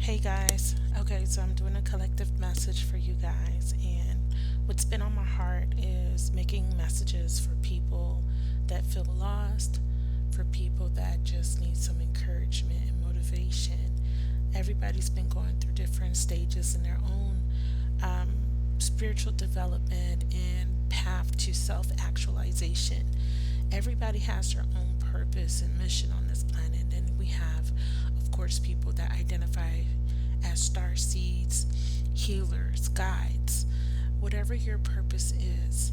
Hey guys, okay, so I'm doing a collective message for you guys, and what's been on my heart is making messages for people that feel lost, for people that just need some encouragement and motivation. Everybody's been going through different stages in their own um, spiritual development and path to self actualization. Everybody has their own purpose and mission on this planet, and we have, of course, people that identify as star seeds, healers, guides, whatever your purpose is.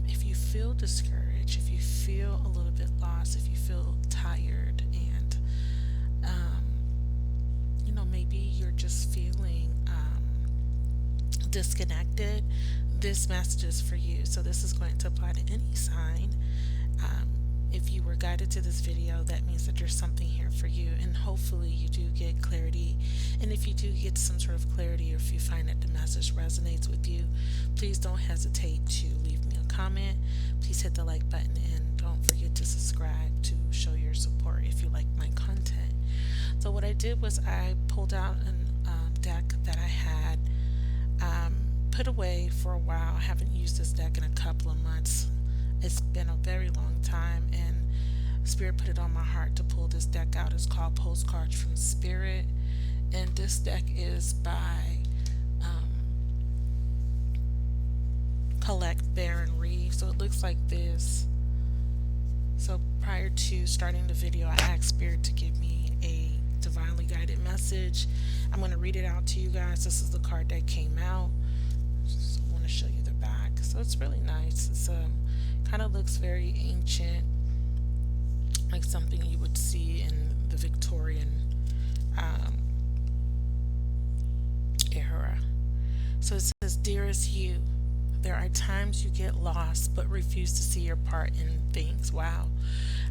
If you feel discouraged, if you feel a little bit lost, if you feel tired, and maybe you're just feeling disconnected, this message is for you. So this is going to apply to any sign. Um, if you were guided to this video, that means that there's something here for you, and hopefully you do get clarity. And if you do get some sort of clarity, or if you find that the message resonates with you, please don't hesitate to leave me a comment. Please hit the like button, and don't forget to subscribe to show your support if you like my content. So what I did was I pulled out a deck that I had put away for a while. I haven't used this deck in a couple of months. It's been a very long time, and Spirit put it on my heart to pull this deck out. It's called Postcards from Spirit, and this deck is by Collect Baron Reeve. So it looks like this. So prior to starting the video, I asked Spirit to give me a divinely guided message. I'm going to read it out to you guys. This is the card that came out. So I want to show you the back. So it's really nice. It's kind of looks very ancient, like something you would see in the Victorian era. So it says, "Dearest you, there are times you get lost but refuse to see your part in things." Wow.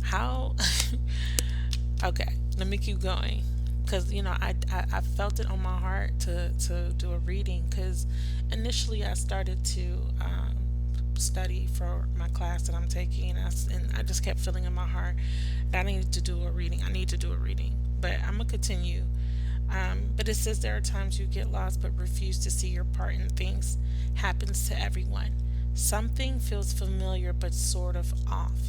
How? Okay, let me keep going. Because, I felt it on my heart to do a reading, because initially I started to study for my class that I'm taking, and I just kept feeling in my heart that I need to do a reading. I need to do a reading. But I'm going to continue. But it says there are times you get lost but refuse to see your part in things. Happens to everyone. Something feels familiar but sort of off.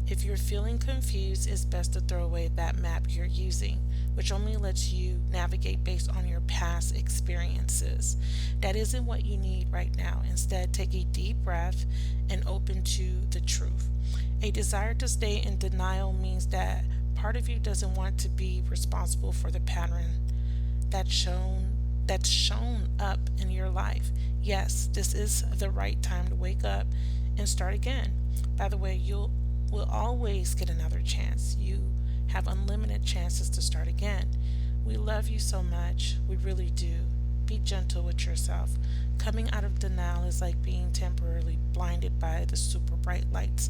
If you're feeling confused, it's best to throw away that map you're using, which only lets you navigate based on your past experiences. That isn't what you need right now. Instead, take a deep breath and open to the truth. A desire to stay in denial means that part of you doesn't want to be responsible for the pattern that's shown up in your life. Yes, this is the right time to wake up and start again. By the way, will always get another chance. You have unlimited chances to start again. We love you so much. We really do. Be gentle with yourself. Coming out of denial is like being temporarily blinded by the super bright lights.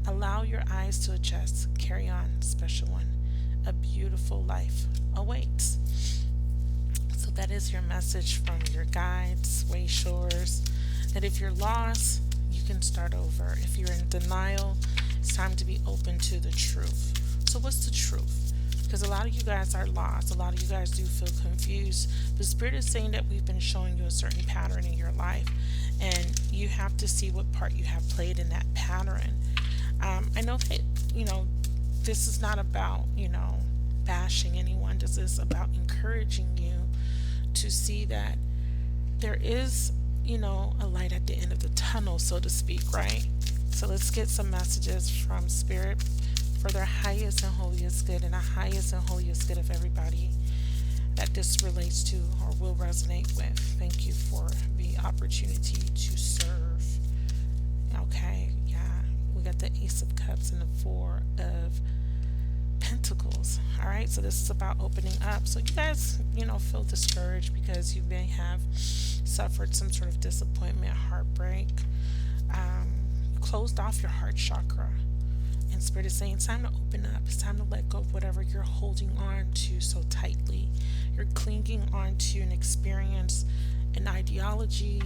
Allow your eyes to adjust. Carry on, special one. A beautiful life awaits. So that is your message from your guides, way shores, that if you're lost, you can start over. If you're in denial, it's time to be open to the truth. So what's the truth? Because a lot of you guys are lost. A lot of you guys do feel confused. The Spirit is saying that we've been showing you a certain pattern in your life, and you have to see what part you have played in that pattern. I know that, this is not about, bashing anyone. This is about encouraging you to see that there is, a light at the end of the tunnel, so to speak, right? So let's get some messages from Spirit for their highest and holiest good, and the highest and holiest good of everybody that this relates to or will resonate with. Thank you for the opportunity to serve. Okay, yeah, we got the Ace of Cups and the Four of Pentacles. All right, so this is about opening up. So you guys, feel discouraged because you may have suffered some sort of disappointment, heartbreak. You closed off your heart chakra, and Spirit is saying it's time to open up. It's time to let go of whatever you're holding on to so tightly. You're clinging on to an experience, an ideology,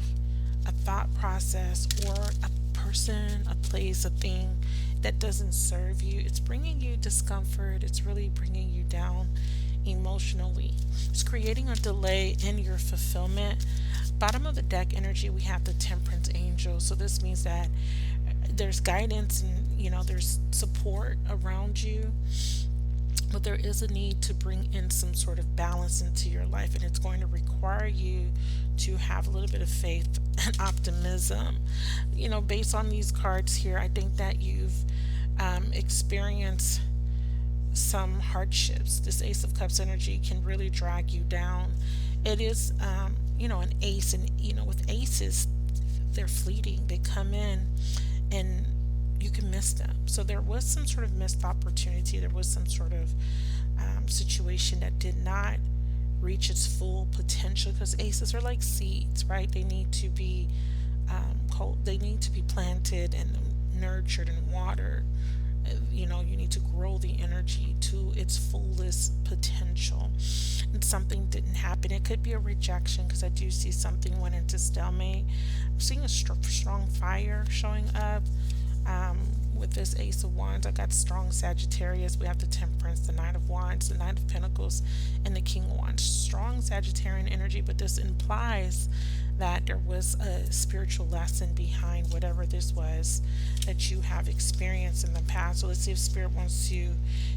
a thought process, or a person, a place, a thing that doesn't serve you. It's bringing you discomfort. It's really bringing you down emotionally. It's creating a delay in your fulfillment. Bottom of the deck energy, we have the Temperance Angel. So this means that there's guidance and there's support around you, but there is a need to bring in some sort of balance into your life, and it's going to require you to have a little bit of faith and optimism. Based on these cards here, I think that you've experienced some hardships. This Ace of Cups energy can really drag you down. It is, an ace, and with aces, they're fleeting. They come in, and you can miss them. So there was some sort of missed opportunity. There was some sort of situation that did not reach its full potential, because aces are like seeds, right? They need to be they need to be planted and nurtured and watered. You need to grow the energy to its fullest potential, and something didn't happen. It could be a rejection, because I do see something went into stalemate. I'm seeing a strong fire showing up. With this Ace of Wands, I got strong Sagittarius. We have the Temperance, the Knight of Wands, the Knight of Pentacles, and the King of Wands. Strong Sagittarian energy, but this implies that there was a spiritual lesson behind whatever this was that you have experienced in the past. So let's see if Spirit wants to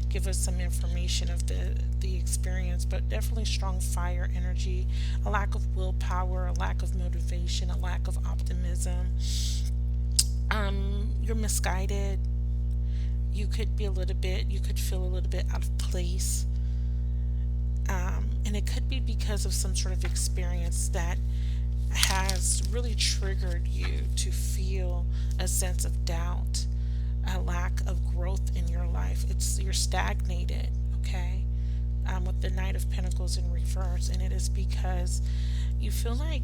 give us some information of the experience, but definitely strong fire energy, a lack of willpower, a lack of motivation, a lack of optimism. You're misguided. You could feel a little bit out of place. And it could be because of some sort of experience that has really triggered you to feel a sense of doubt, a lack of growth in your life. You're stagnated, okay? With the Knight of Pentacles in reverse, and it is because you feel like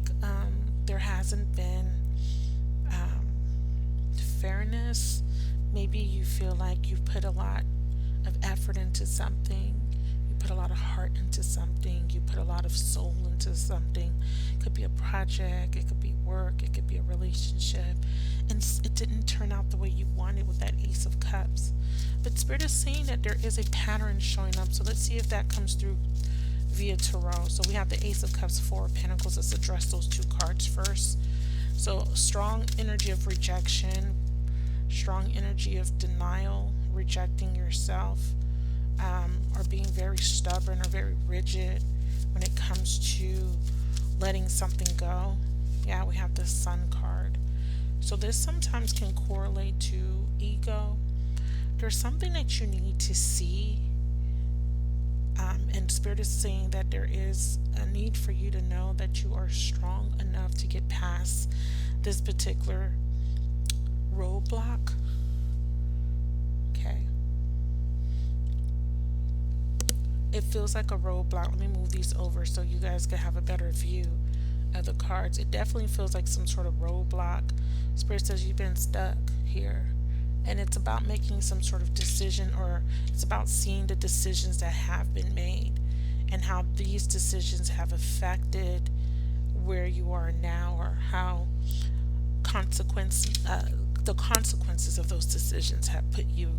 there hasn't been fairness. Maybe you feel like you've put a lot of effort into something, you put a lot of heart into something, you put a lot of soul into something. It could be a project, it could be work, it could be a relationship, and it didn't turn out the way you wanted with that Ace of Cups. But Spirit is saying that there is a pattern showing up. So let's see if that comes through via tarot. So we have the Ace of Cups, Four of Pentacles. Let's address those two cards first. So strong energy of rejection, strong energy of denial, rejecting yourself, or being very stubborn or very rigid when it comes to letting something go. Yeah, we have the Sun card. So this sometimes can correlate to ego. There's something that you need to see, and Spirit is saying that there is a need for you to know that you are strong enough to get past this particular roadblock. Okay. It feels like a roadblock. Let me move these over so you guys can have a better view of the cards. It definitely feels like some sort of roadblock. Spirit says you've been stuck here, and it's about making some sort of decision, or it's about seeing the decisions that have been made and how these decisions have affected where you are now, or how the consequences of those decisions have put you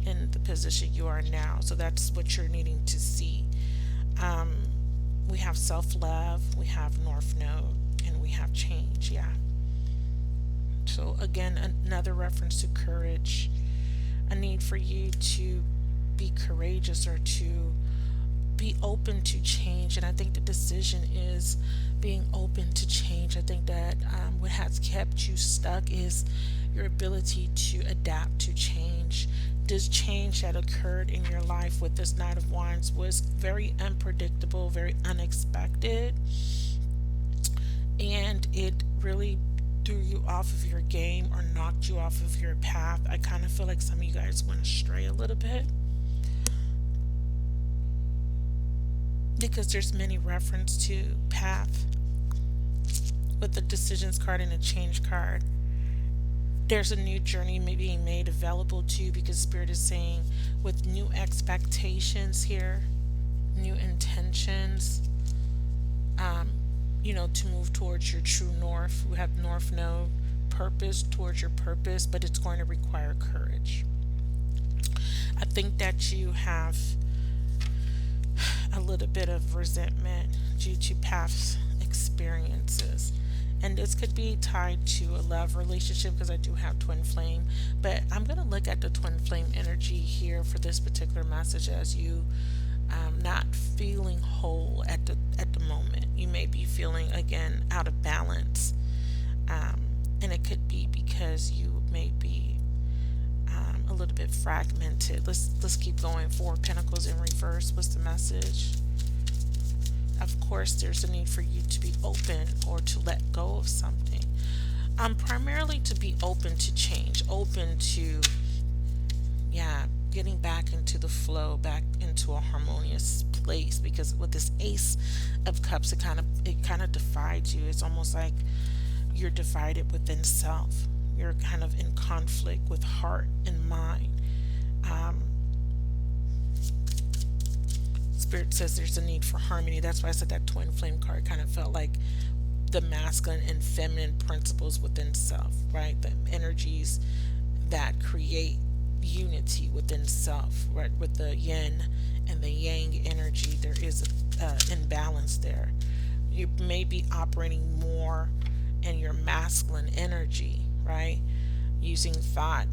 in the position you are now. So that's what you're needing to see. We have self-love, we have North Node, and we have change. Yeah. So again, another reference to courage, a need for you to be courageous or to be open to change. And I think the decision is being open to change. I think that what has kept you stuck is your ability to adapt to change. This change that occurred in your life with this Knight of Wands was very unpredictable, very unexpected, and it really threw you off of your game or knocked you off of your path. I kind of feel like some of you guys went astray a little bit, because there's many reference to path with the decisions card and the change card. There's a new journey being made available to you, because Spirit is saying with new expectations here, new intentions, to move towards your true north. We have North Node, purpose, towards your purpose, but it's going to require courage. I think that you have a little bit of resentment due to past experiences. And this could be tied to a love relationship because I do have twin flame. But I'm going to look at the twin flame energy here for this particular message as you not feeling whole at the moment. You may be feeling again out of balance, and it could be because you may be a little bit fragmented. Let's keep going. Four of Pentacles in reverse. What's the message? Of course, there's a need for you to be open or to let go of something. Primarily to be open to change, open to, yeah, getting back into the flow, back into a harmonious place. Because with this Ace of Cups, it kind of divides you. It's almost like you're divided within self. You're kind of in conflict with heart and mind. Spirit says there's a need for harmony. That's why I said that twin flame card kind of felt like the masculine and feminine principles within self, right? The energies that create unity within self, right? With the yin and the yang energy, there is an imbalance there. You may be operating more in your masculine energy, right? Using thought,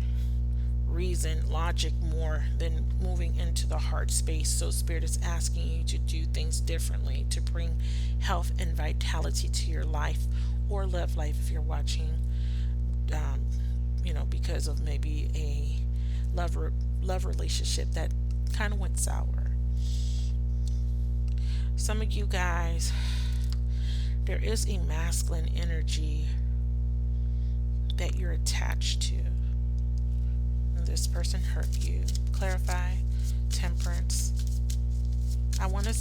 reason, logic more than moving into the heart space. So Spirit is asking you to do things differently, to bring health and vitality to your life or love life if you're watching, because of maybe a love relationship that kind of went sour. Some of you guys, there is a masculine energy that you're attached to. This person hurt you. Clarify. Temperance. I want to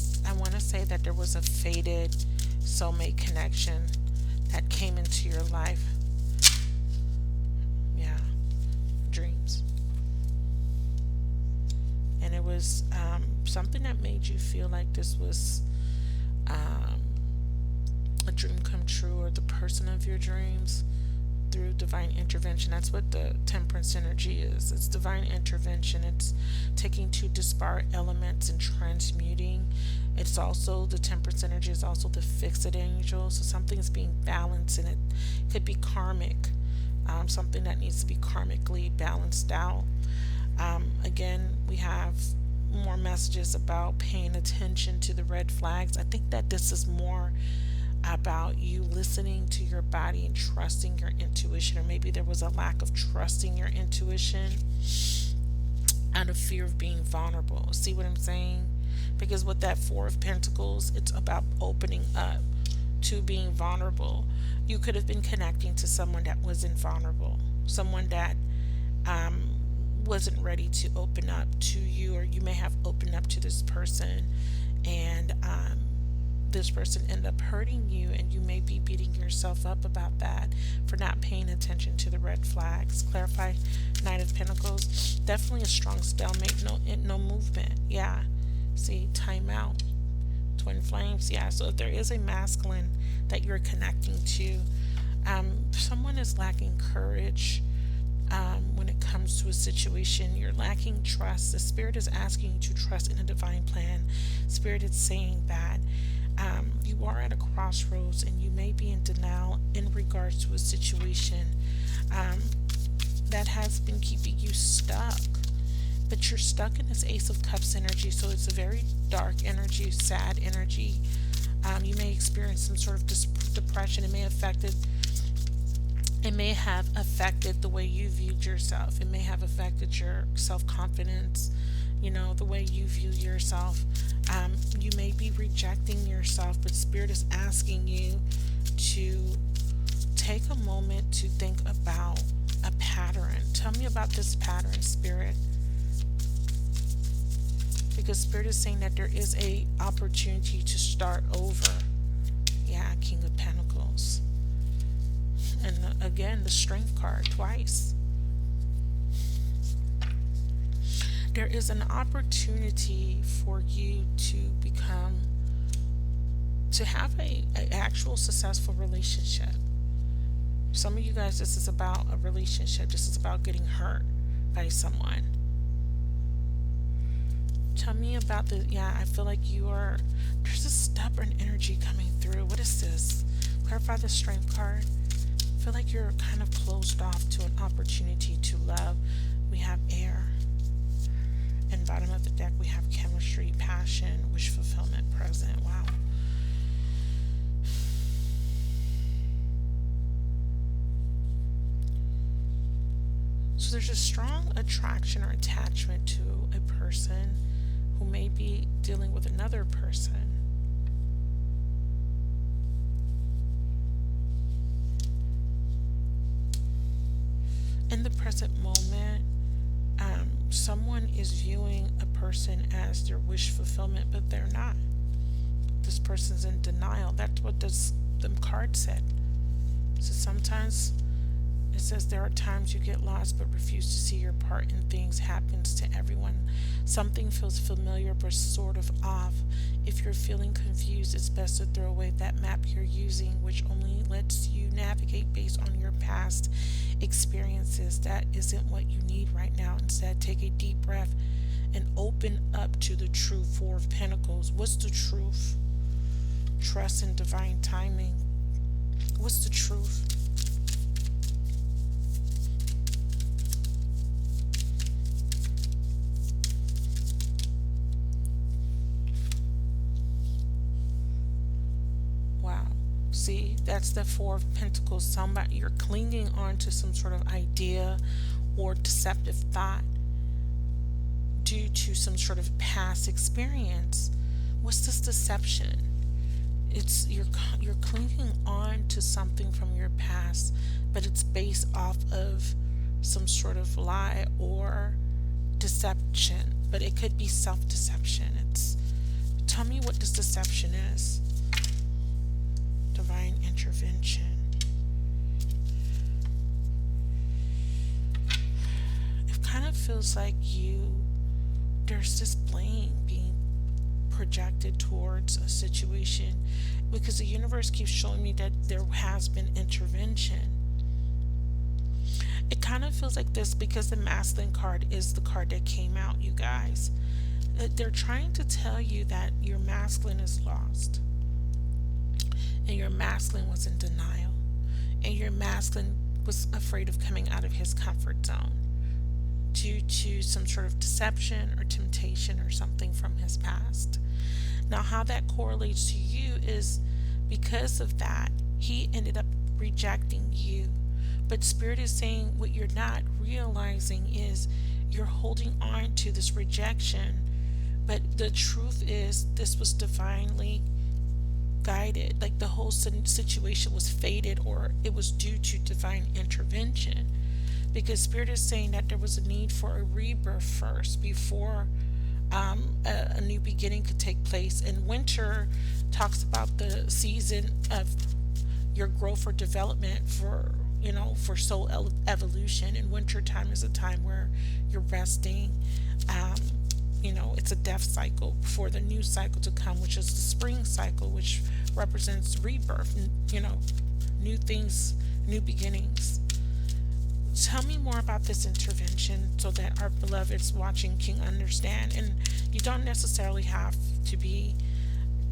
say that there was a fated soulmate connection that came into your life. Yeah. Dreams. And it was something that made you feel like this was a dream come true, or the person of your dreams, through divine intervention. That's what the Temperance energy is. It's divine intervention. It's taking two disparate elements and transmuting. It's also, the Temperance energy is also the fixed angel. So something's being balanced, and it could be karmic. Something that needs to be karmically balanced out. Again, we have more messages about paying attention to the red flags. I think that this is more about you listening to your body and trusting your intuition, or maybe there was a lack of trusting your intuition out of fear of being vulnerable. See what I'm saying? Because with that Four of Pentacles, it's about opening up to being vulnerable. You could have been connecting to someone that wasn't vulnerable, someone that wasn't ready to open up to you, or you may have opened up to this person, and this person ended up hurting you, and you may be beating yourself up about that for not paying attention to the red flags. Clarify. Knight of Pentacles. Definitely a strong stalemate. No movement. Yeah. See, time out. Twin flames. Yeah. So if there is a masculine that you're connecting to, someone is lacking courage. When it comes to a situation, you're lacking trust. The Spirit is asking you to trust in a divine plan. Spirit is saying that you are at a crossroads, and you may be in denial in regards to a situation that has been keeping you stuck. But you're stuck in this Ace of Cups energy, so it's a very dark energy, sad energy. You may experience some sort of depression. It may have affected the way you viewed yourself. It may have affected your self-confidence, the way you view yourself. You may be rejecting yourself, but Spirit is asking you to take a moment to think about a pattern. Tell me about this pattern, Spirit. Because Spirit is saying that there is a opportunity to start over. Yeah, King of Pentacles. And again, the Strength card twice. There is an opportunity for you to have a actual successful relationship. Some of you guys, this is about a relationship. This is about getting hurt by someone. Tell me about the, yeah, I feel like there's a stubborn energy coming through. What is this? Clarify the strength card. I feel like you're kind of closed off to an opportunity to love. We have air. And bottom of the deck, we have chemistry, passion, wish fulfillment, present. Wow. So there's a strong attraction or attachment to a person who may be dealing with another person. In the present moment, someone is viewing a person as their wish fulfillment, but they're not. This person's in denial. That's what the card said. So sometimes it says there are times you get lost but refuse to see your part in things. Happens to everyone. Something feels familiar but sort of off. If you're feeling confused, it's best to throw away that map you're using, which only lets you navigate based on your past experiences. That isn't what you need right now. Instead, take a deep breath and open up to the true Four of Pentacles. What's the truth? Trust in divine timing. What's the truth? See, that's the Four of Pentacles. Somebody, you're clinging on to some sort of idea or deceptive thought due to some sort of past experience. What's this deception? It's you're clinging on to something from your past, but it's based off of some sort of lie or deception. But it could be self-deception. Tell me what this deception is. Divine intervention. It kind of feels like there's this blame being projected towards a situation, because the universe keeps showing me that there has been intervention. It kind of feels like this because the masculine card is the card that came out, you guys. They're trying to tell you that your masculine is lost. And your masculine was in denial. And your masculine was afraid of coming out of his comfort zone due to some sort of deception or temptation or something from his past. Now, how that correlates to you is because of that, he ended up rejecting you. But Spirit is saying what you're not realizing is you're holding on to this rejection. But the truth is, this was divinely guided. Like the whole situation was fated, or it was due to divine intervention, because Spirit is saying that there was a need for a rebirth first before a new beginning could take place. And winter talks about the season of your growth or development for soul evolution. And winter time is a time where you're resting. It's a death cycle before the new cycle to come, which is the spring cycle, which represents rebirth, new things, new beginnings. Tell me more about this intervention so that our beloveds watching can understand. And you don't necessarily have to be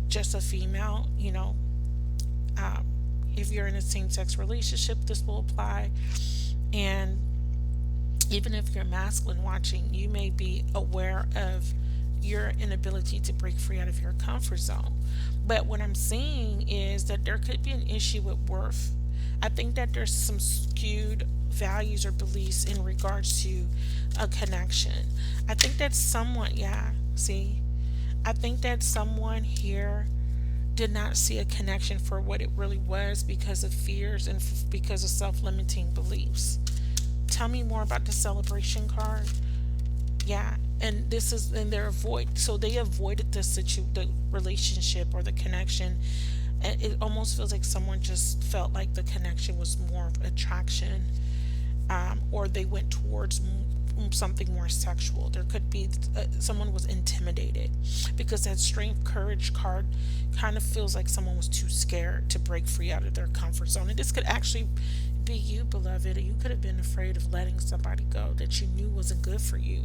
just a female, if you're in a same-sex relationship, this will apply. And even if you're masculine watching, you may be aware of your inability to break free out of your comfort zone. But what I'm seeing is that there could be an issue with worth. I think that there's some skewed values or beliefs in regards to a connection. I think that I think that someone here did not see a connection for what it really was because of fears and because of self-limiting beliefs. Tell me more about the celebration card. Yeah, and they avoided the relationship or the connection. And it almost feels like someone just felt like the connection was more of attraction, or they went towards something more sexual. There could be someone was intimidated, because that strength, courage card kind of feels like someone was too scared to break free out of their comfort zone. And this could actually be you, beloved. You could have been afraid of letting somebody go that you knew wasn't good for you.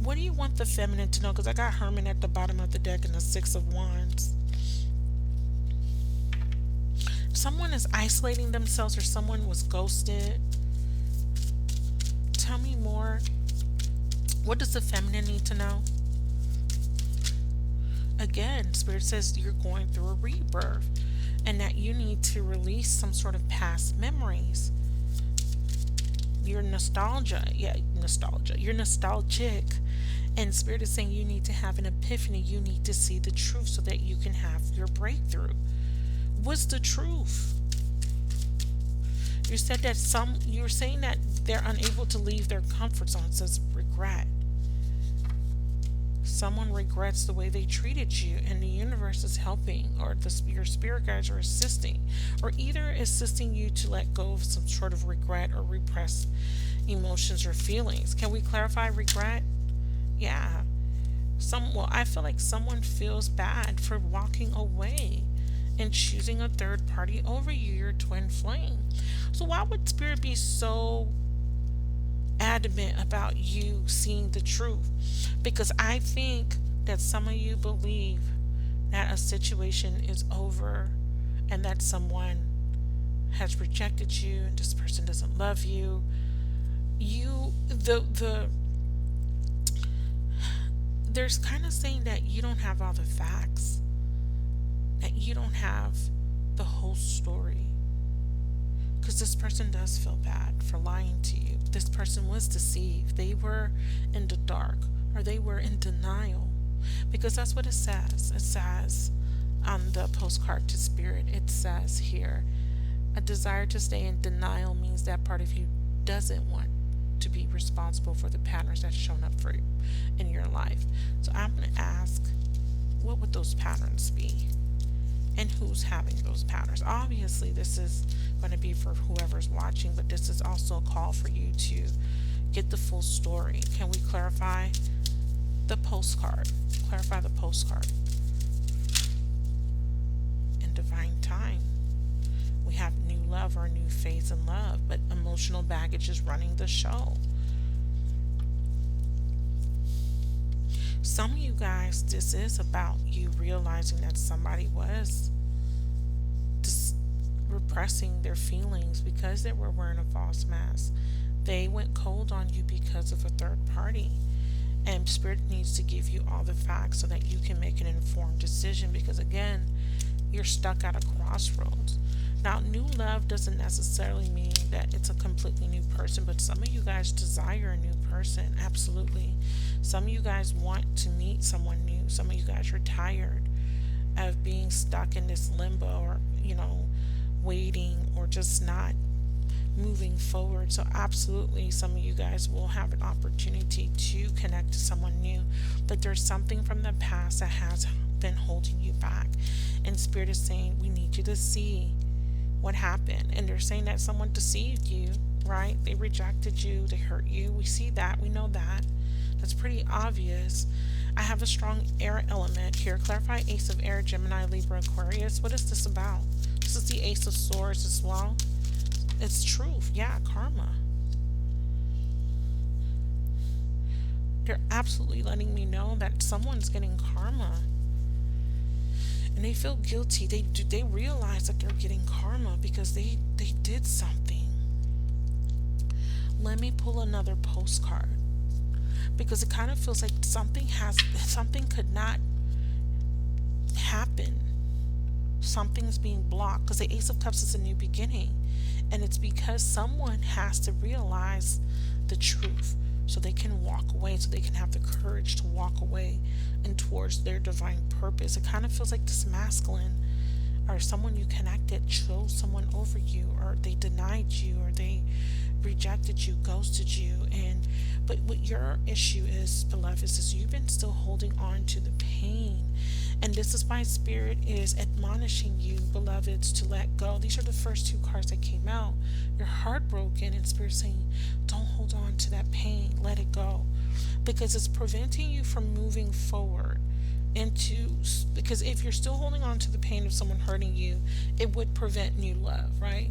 What do you want the feminine to know? Because I got Herman at the bottom of the deck and the Six of Wands. Someone is isolating themselves or someone was ghosted. Tell me more. What does the feminine need to know? Again, Spirit says you're going through a rebirth and that you need to release some sort of past memories. Your nostalgia, you're nostalgic, and Spirit is saying you need to have an epiphany. You need to see the truth so that you can have your breakthrough. What's the truth? You said that you're saying that they're unable to leave their comfort zone. It says regret. Someone regrets the way they treated you, and the universe is helping, or your spirit guides are assisting, or either assisting you to let go of some sort of regret or repressed emotions or feelings. Can we clarify regret? Yeah. I feel like someone feels bad for walking away and choosing a third party over you, your twin flame. So why would Spirit be so adamant about you seeing the truth? Because I think that some of you believe that a situation is over and that someone has rejected you and this person doesn't love you. There's kind of saying that you don't have all the facts, that you don't have the whole story. Because this person does feel bad for lying to you. This person was deceived. They were in the dark, or they were in denial. Because that's what it says. It says on the postcard to Spirit, it says here, a desire to stay in denial means that part of you doesn't want to be responsible for the patterns that's shown up for you in your life. So I'm going to ask, what would those patterns be? And who's having those patterns? Obviously, this is going to be for whoever's watching, but this is also a call for you to get the full story. Can we clarify the postcard? Clarify the postcard. In divine time, we have new love or new phase in love, but emotional baggage is running the show. Some of you guys, this is about you realizing that somebody was just repressing their feelings because they were wearing a false mask. They went cold on you because of a third party. And Spirit needs to give you all the facts so that you can make an informed decision, because again, you're stuck at a crossroads. Now, new love doesn't necessarily mean that it's a completely new person, but some of you guys desire a new person, absolutely. Some of you guys want to meet someone new. Some of you guys are tired of being stuck in this limbo, or, waiting, or just not moving forward. So absolutely, some of you guys will have an opportunity to connect to someone new, but there's something from the past that has been holding you back, and Spirit is saying we need you to see what happened. And they're saying that someone deceived you, right? They rejected you, they hurt you. We see that, we know that. That's pretty obvious. I have a strong air element here. Clarify Ace of Air, Gemini, Libra, Aquarius. What is this about? This is the Ace of Swords as well. It's truth. Yeah, karma. They're absolutely letting me know that someone's getting karma. And they feel guilty. They realize that they're getting karma because they did something. Let me pull another postcard, because it kind of feels like something could not happen. Something's being blocked, because the Ace of Cups is a new beginning, and it's because someone has to realize the truth so they can walk away, so they can have the courage to walk away and towards their divine purpose. It kind of feels like this masculine, or someone you connected chose someone over you, or they denied you, or they rejected you, ghosted you. But what your issue is, beloved, is you've been still holding on to the pain. And this is why Spirit is admonishing you, beloveds, to let go. These are the first two cards that came out. You're heartbroken, and Spirit saying, don't hold on to that pain. Let it go. Because it's preventing you from moving forward because if you're still holding on to the pain of someone hurting you, it would prevent new love, right?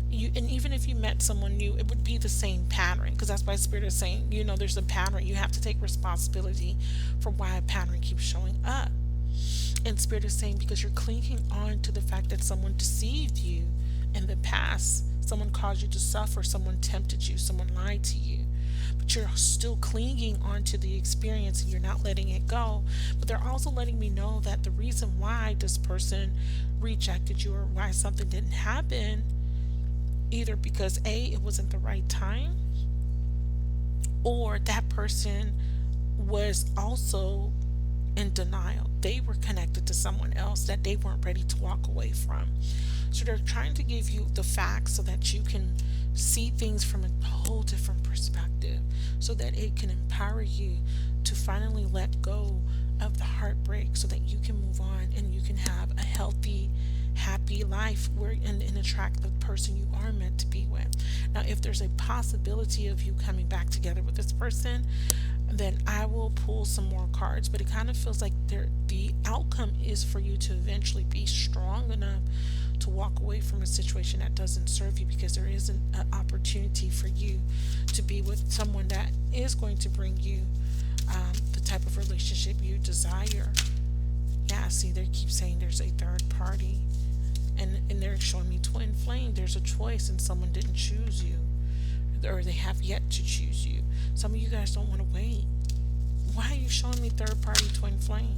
You, and even if you met someone new, it would be the same pattern, because that's why Spirit is saying, there's a pattern. You have to take responsibility for why a pattern keeps showing up. And Spirit is saying, because you're clinging on to the fact that someone deceived you in the past, someone caused you to suffer, someone tempted you, someone lied to you, but you're still clinging on to the experience and you're not letting it go. But they're also letting me know that the reason why this person rejected you, or why something didn't happen, either because A, it wasn't the right time, or that person was also in denial. They were connected to someone else that they weren't ready to walk away from. So they're trying to give you the facts so that you can see things from a whole different perspective, so that it can empower you to finally let go of the heartbreak, so that you can move on and you can have a healthy, happy life where and attract the person you are meant to be with. Now, if there's a possibility of you coming back together with this person, then I will pull some more cards. But it kind of feels like the outcome is for you to eventually be strong enough to walk away from a situation that doesn't serve you, because there isn't an opportunity for you to be with someone that is going to bring you the type of relationship you desire. Yeah, see, they keep saying there's a third party, and they're showing me twin flame. There's a choice, and someone didn't choose you, or they have yet to choose you. Some of you guys don't want to wait. Why are you showing me third party twin flame?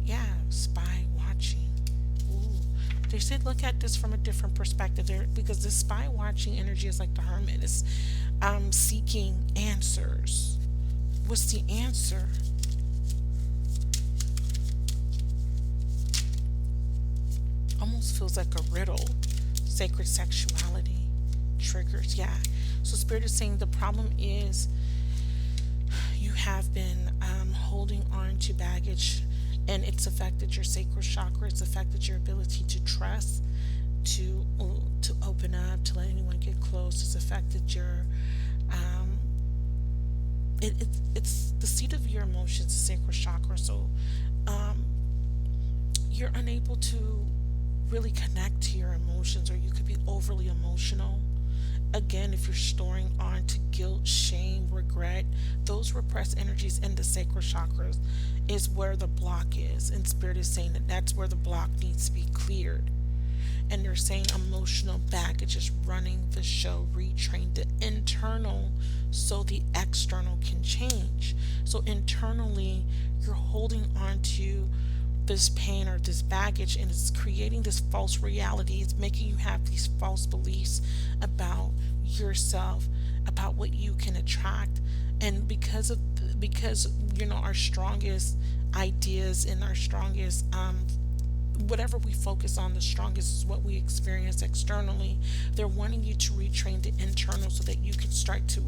Yeah, spy watching. Ooh. They said look at this from a different perspective there, because this spy watching energy is like the hermit. It's seeking answers. What's the answer? Almost feels like a riddle. Sacred sexuality. Triggers, yeah. So Spirit is saying the problem is you have been holding on to baggage, and it's affected your sacral chakra. It's affected your ability to trust, to open up, to let anyone get close. It's affected your it's the seat of your emotions, the sacral chakra. So you're unable to really connect to your emotions, or you could be overly emotional. Again, if you're storing on to guilt, shame, regret, those repressed energies in the sacral chakras is where the block is. And Spirit is saying that that's where the block needs to be cleared. And they're saying emotional baggage is running the show. Retrain the internal so the external can change. So internally, you're holding on to this pain or this baggage, and it's creating this false reality. It's making you have these false beliefs about yourself, about what you can attract. And because our strongest ideas and our strongest whatever we focus on, the strongest is what we experience externally. They're wanting you to retrain the internal so that you can start to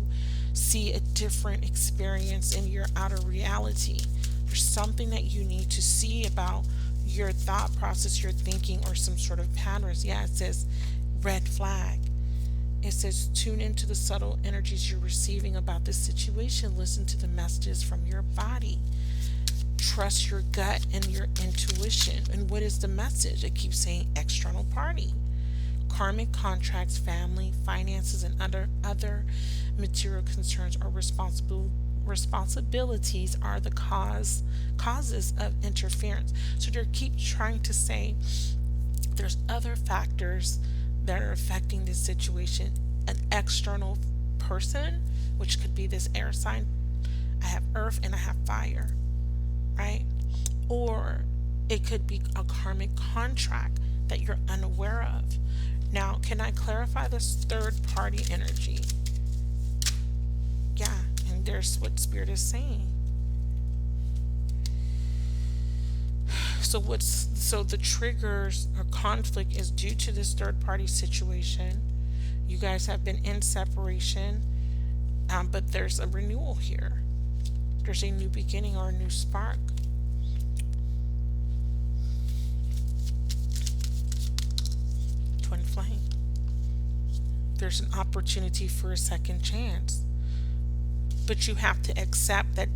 see a different experience in your outer reality. There's something that you need to see about your thought process, your thinking, or some sort of patterns. Yeah, it says red flag. It says tune into the subtle energies you're receiving about this situation. Listen to the messages from your body. Trust your gut and your intuition. And what is the message? It keeps saying external party. Karmic contracts, family, finances, and other material concerns or responsibilities are the causes of interference. So they keep trying to say there's other factors that are affecting this situation. An external person, which could be this air sign. I have earth and I have fire, right? Or it could be a karmic contract that you're unaware of. Now, can I clarify this third party energy? Yeah, and there's what Spirit is saying. So the triggers or conflict is due to this third party situation. You guys have been in separation, but there's a renewal here. There's a new beginning or a new spark. Twin flame. There's an opportunity for a second chance. But you have to accept that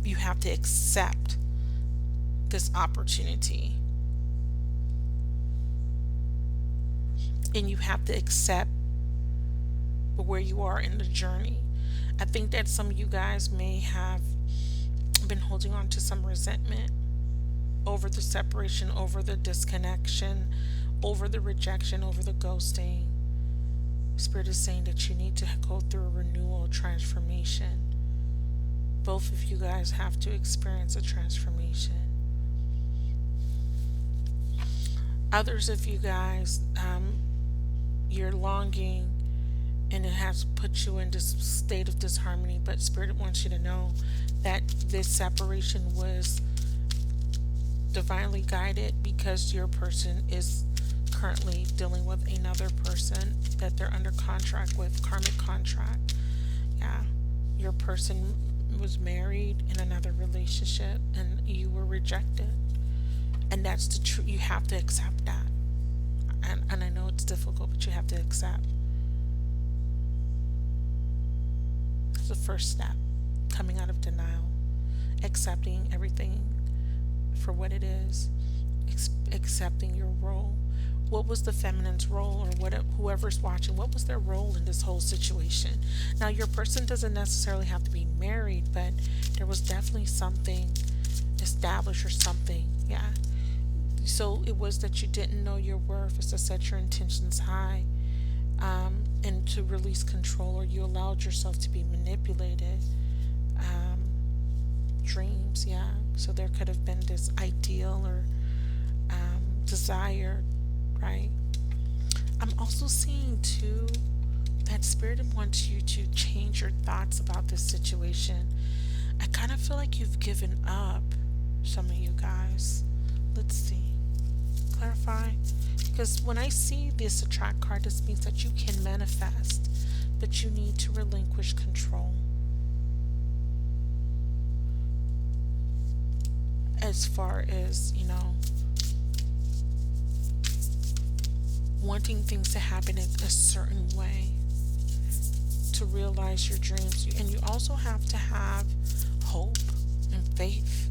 you have to accept this opportunity. and you have to accept where you are in the journey. I think that some of you guys may have been holding on to some resentment over the separation, over the disconnection, over the rejection, over the ghosting. Spirit is saying that you need to go through a renewal, transformation. Both of you guys have to experience a transformation. Others of you guys, you're longing and it has put you in this state of disharmony, but Spirit wants you to know that this separation was divinely guided because your person is currently dealing with another person that they're under contract with, karmic contract. Yeah, your person was married in another relationship and you were rejected, and that's the truth. You have to accept that, and I know it's difficult, but you have to accept. It's the first step, coming out of denial, accepting everything for what it is, accepting your role. What was the feminine's role, or whoever's watching, what was their role in this whole situation? Now, your person doesn't necessarily have to be married, but there was definitely something established or something. Yeah. So it was that you didn't know your worth, is to set your intentions high, and to release control, or you allowed yourself to be manipulated. Dreams, yeah. So there could have been this ideal or desire, right? I'm also seeing too that Spirit wants you to change your thoughts about this situation. I kind of feel like you've given up, some of you guys. Let's see. Clarify. Because when I see this attract card, this means that you can manifest, but you need to relinquish control. As far as, wanting things to happen in a certain way to realize your dreams. And you also have to have hope and faith.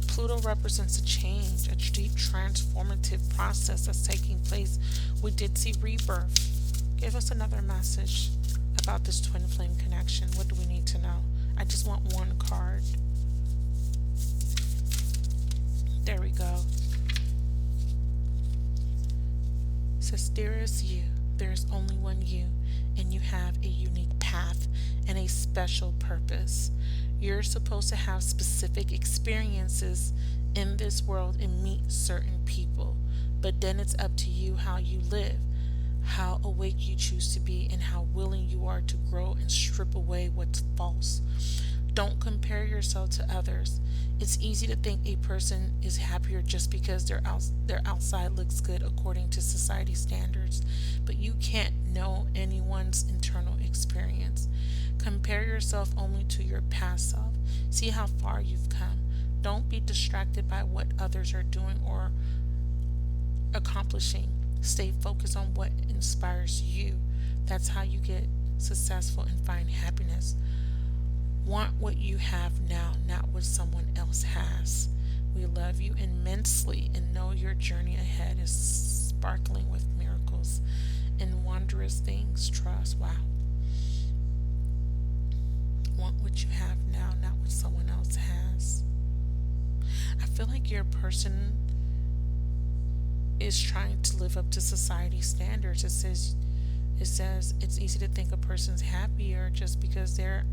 Pluto represents a change, a deep transformative process that's taking place. We did see rebirth. Give us another message about this twin flame connection. What do we need to know? I just want one card. There we go. It says, dearest you, there is only one you, and you have a unique path and a special purpose. You're supposed to have specific experiences in this world and meet certain people, but then it's up to you how you live, how awake you choose to be, and how willing you are to grow and strip away what's false. Don't compare yourself to others. It's easy to think a person is happier just because their outside looks good according to society standards, but you can't know anyone's internal experience. Compare yourself only to your past self. See how far you've come. Don't be distracted by what others are doing or accomplishing. Stay focused on what inspires you. That's how you get successful and find happiness. Want what you have now, not what someone else has. We love you immensely and know your journey ahead is sparkling with miracles and wondrous things. Trust. Wow. Want what you have now, not what someone else has. I feel like your person is trying to live up to society standards. It says it's easy to think a person's happier just because their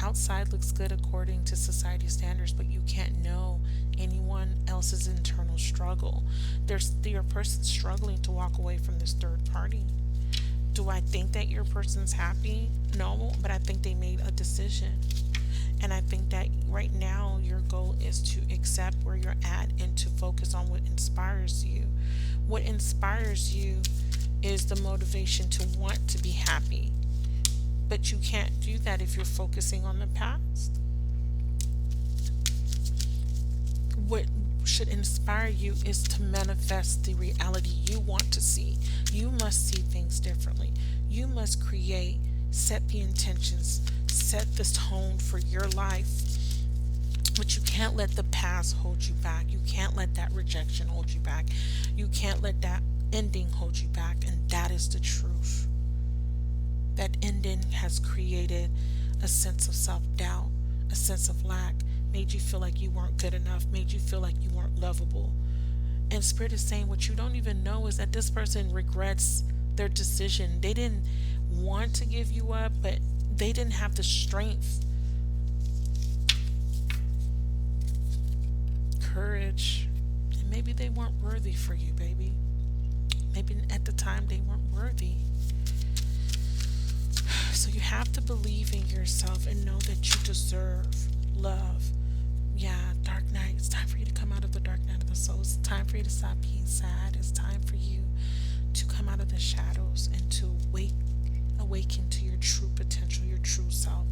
outside looks good according to society standards, but you can't know anyone else's internal struggle. Your person's struggling to walk away from this third party. Do I think that your person's happy? No, but I think they made a decision. And I think that right now your goal is to accept where you're at and to focus on what inspires you. What inspires you is the motivation to want to be happy. But you can't do that if you're focusing on the past. What should inspire you is to manifest the reality you want to see. You must see things differently. You must create, set the intentions, set the tone for your life. But you can't let the past hold you back. You can't let that rejection hold you back. You can't let that ending hold you back, and that is the truth. That ending has created a sense of self-doubt, a sense of lack, made you feel like you weren't good enough, made you feel like you weren't lovable. And Spirit is saying what you don't even know is that this person regrets their decision. They didn't want to give you up, but they didn't have the strength, courage, and maybe they weren't worthy for you, baby. Maybe at the time they weren't worthy. So you have to believe in yourself and know that you deserve love. Yeah, dark night. It's time for you to come out of the dark night of the soul. It's time for you to stop being sad. It's time for you to come out of the shadows and to awaken to your true potential, your true self.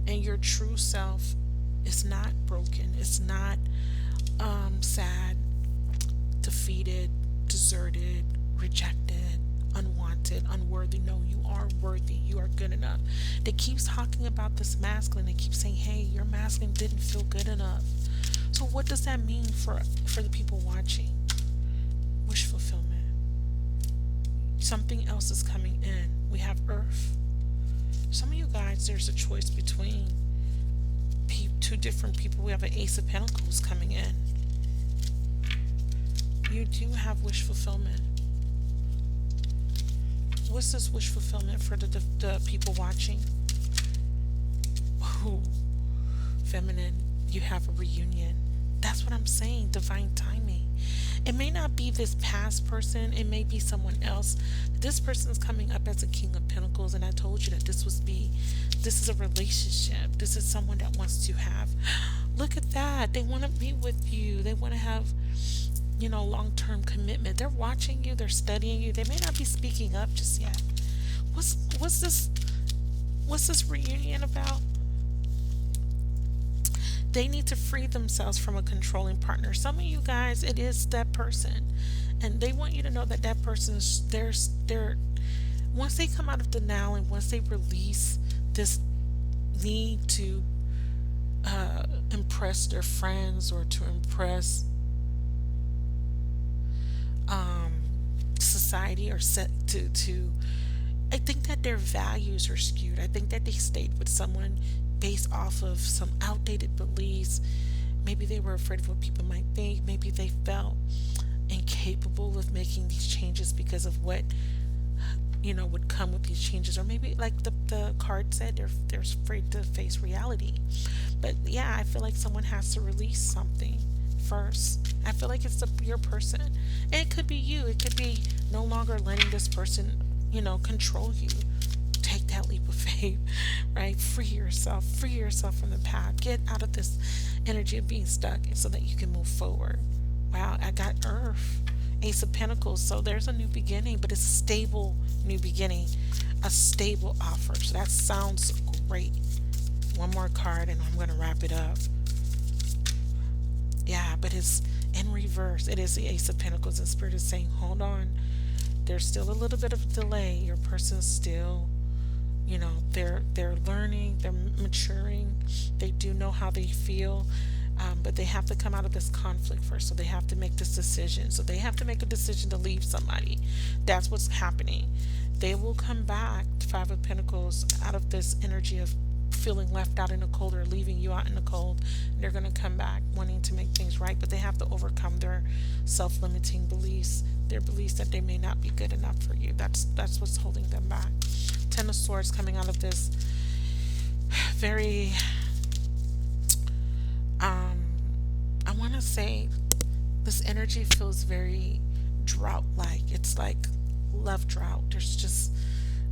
And your true self is not broken. It's not sad, defeated, deserted, rejected, unwanted, unworthy. No, you are worthy. You are good enough. They keep talking about this masculine. They keep saying, hey, your masculine didn't feel good enough. So what does that mean for the people watching? Wish fulfillment. Something else is coming in. We have Earth. Some of you guys, there's a choice between two different people. We have an Ace of Pentacles coming in. You do have wish fulfillment. What's this wish fulfillment for the people watching? Ooh, feminine, you have a reunion. That's what I'm saying, divine timing. It may not be this past person, it may be someone else. This person's coming up as a King of Pentacles, and I told you that this is a relationship. This is someone that wants to have, look at that, they want to be with you. They want to have, long-term commitment. They're watching you, they're studying you. They may not be speaking up just yet. What's this reunion about? They need to free themselves from a controlling partner. Some of you guys, it is that person, and they want you to know that that person is they're once they come out of denial and once they release this need to impress their friends or to impress society or set to I think that their values are skewed. I think that they stayed with someone based off of some outdated beliefs. Maybe they were afraid of what people might think. Maybe they felt incapable of making these changes because of what would come with these changes. Or maybe like the card said, they're afraid to face reality. But yeah, I feel like someone has to release something first. I feel like it's your person. And it could be you. It could be no longer letting this person, control you. Take that leap of faith, right? Free yourself from the past. Get out of this energy of being stuck so that you can move forward. Wow, I got Earth, Ace of Pentacles. So there's a new beginning, but it's a stable new beginning, a stable offer. So that sounds great. One more card and I'm going to wrap it up. Yeah, but it's in reverse. It is the Ace of Pentacles, and Spirit is saying, hold on. There's still a little bit of a delay. Your person's still, they're learning, they're maturing. They do know how they feel, but they have to come out of this conflict first. So they have to make this decision. So they have to make a decision to leave somebody. That's what's happening. They will come back, Five of Pentacles, out of this energy of feeling left out in the cold or leaving you out in the cold. They're going to come back wanting to make things right, but they have to overcome their self-limiting beliefs, their beliefs that they may not be good enough for you. That's what's holding them back. Ten of Swords coming out of this very I want to say this energy feels very drought-like. It's like love drought. There's just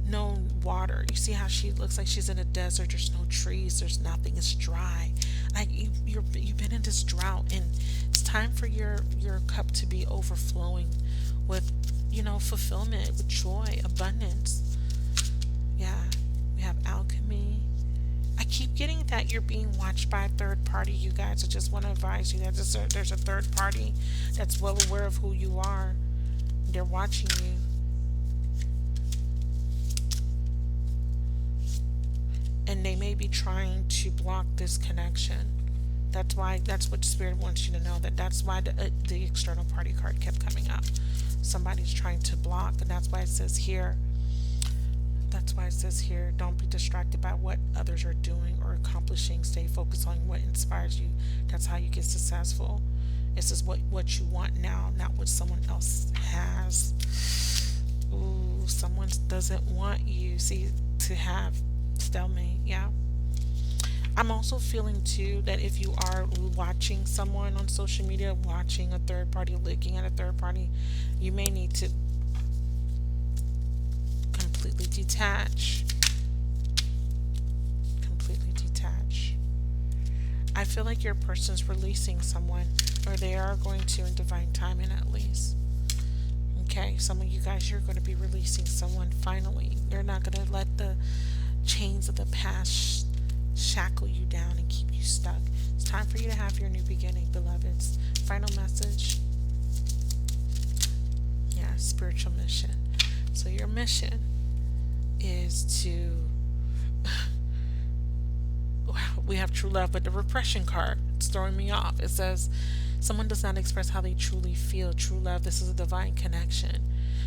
no water. You see how she looks like she's in a desert. There's no trees. There's nothing. It's dry. Like you've been in this drought, and it's time for your cup to be overflowing with fulfillment, with joy, abundance. Yeah, we have alchemy. I keep getting that you're being watched by a third party, you guys. I just want to advise you that there's a third party that's well aware of who you are. They're watching you. And they may be trying to block this connection That's what Spirit wants you to know. That's why the external party card kept coming up. Somebody's trying to block, and that's why it says here. That's why it says here, don't be distracted by what others are doing or accomplishing. Stay focused on what inspires you. That's how you get successful. It says what you want now, not what someone else has. Ooh, someone doesn't want you, see, to have stalemate. Yeah. I'm also feeling too that if you are watching someone on social media, watching a third party, looking at a third party, you may need to completely detach. Completely detach. I feel like your person's releasing someone, or they are going to in divine timing at least. Okay, some of you guys, you're going to be releasing someone finally. You're not going to let the chains of the past shackle you down and keep you stuck. It's time for you to have your new beginning, beloveds. Final message. Yeah, spiritual mission. So your mission is to wow, we have true love, but the repression card, it's throwing me off. It says someone does not express how they truly feel. True love, this is a divine connection.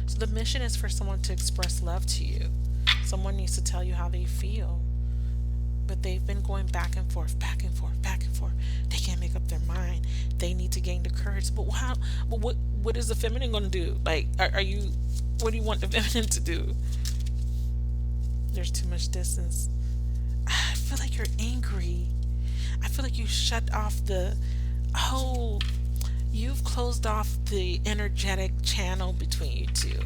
So the mission is for someone to express love to you. Someone needs to tell you how they feel, but they've been going back and forth, back and forth, back and forth. They can't make up their mind. They need to gain the courage. But wow, but what is the feminine going to do? Like, are you? What do you want the feminine to do? There's too much distance. I feel like you're angry. I feel like you shut off the whole. You've closed off the energetic channel between you two.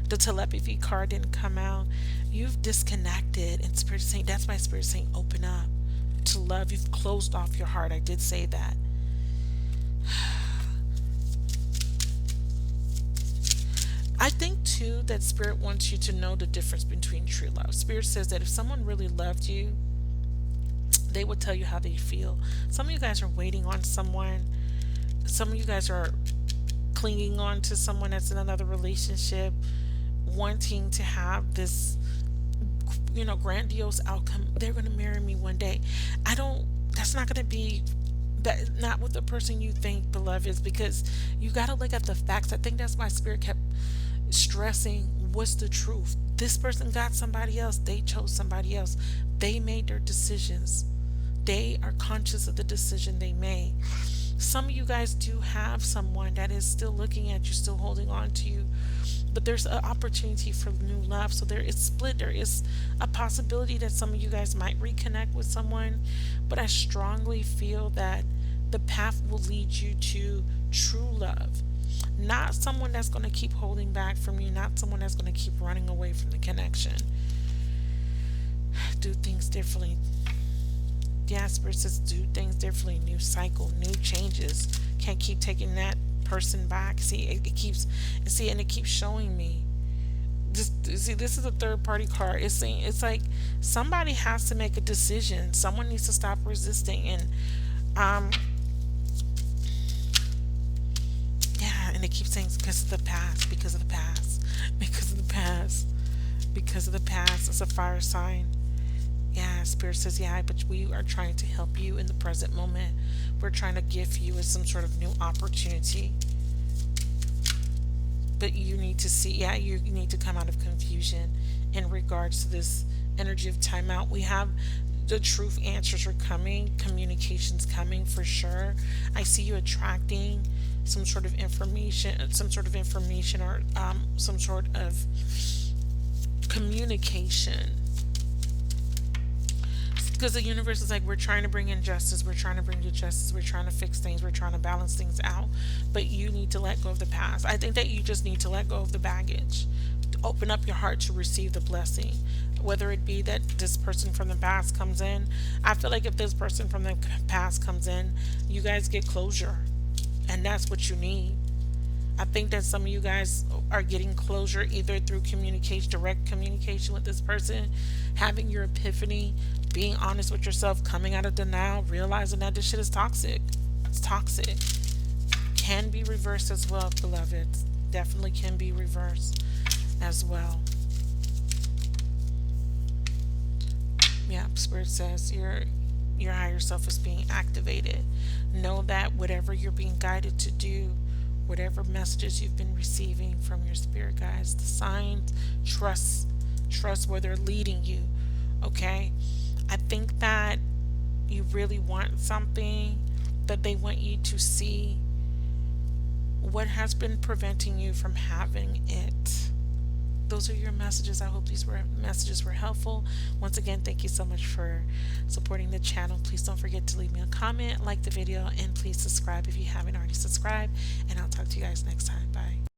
The telepathy card didn't come out. You've disconnected, and Spirit is saying, that's why Spirit is saying open up to love. You've closed off your heart. I did say that. I think too that Spirit wants you to know the difference between true love. Spirit says that if someone really loved you, they would tell you how they feel. Some of you guys are waiting on someone. Some of you guys are clinging on to someone that's in another relationship, wanting to have this, grandiose outcome. They're going to marry me one day. That's not going to be, that not with the person you think, beloveds, because you got to look at the facts. I think that's why Spirit kept stressing what's the truth. This person got somebody else. They chose somebody else. They made their decisions. They are conscious of the decision they made. Some of you guys do have someone that is still looking at you, still holding on to you, but there's an opportunity for new love. So there is split. There is a possibility that some of you guys might reconnect with someone, but I strongly feel that the path will lead you to true love. Not someone that's going to keep holding back from you, not someone that's going to keep running away from the connection. Do things differently. Yeah, Spirit says do things differently. New cycle, new changes. Can't keep taking that person back. See, it keeps showing me. This is a third party card. It's saying, it's like somebody has to make a decision. Someone needs to stop resisting, and yeah, and it keeps saying because of the past, because of the past, because of the past, because of the past. It's a fire sign. Yeah, Spirit says, yeah, but we are trying to help you in the present moment. We're trying to give you some sort of new opportunity. But you need to see, yeah, you need to come out of confusion in regards to this energy of timeout. We have the truth answers are coming, communications coming for sure. I see you attracting some sort of information, or some sort of communication. Because the universe is like, we're trying to bring in justice, we're trying to bring you justice, we're trying to fix things, we're trying to balance things out. But you need to let go of the past. I think that you just need to let go of the baggage. Open up your heart to receive the blessing. Whether it be that this person from the past comes in. I feel like if this person from the past comes in, you guys get closure. And that's what you need. I think that some of you guys are getting closure either through communication, direct communication with this person, having your epiphany, being honest with yourself, coming out of denial, realizing that this shit is toxic. It's toxic. Can be reversed as well, beloved. Definitely can be reversed as well. Yeah, Spirit says your higher self is being activated. Know that whatever you're being guided to do, whatever messages you've been receiving from your spirit guides, the signs, trust where they're leading you. Okay? I think that you really want something, that they want you to see what has been preventing you from having it. Those are your messages. I hope these messages were helpful. Once again, thank you so much for supporting the channel. Please don't forget to leave me a comment, like the video, and please subscribe if you haven't already subscribed. And I'll talk to you guys next time. Bye.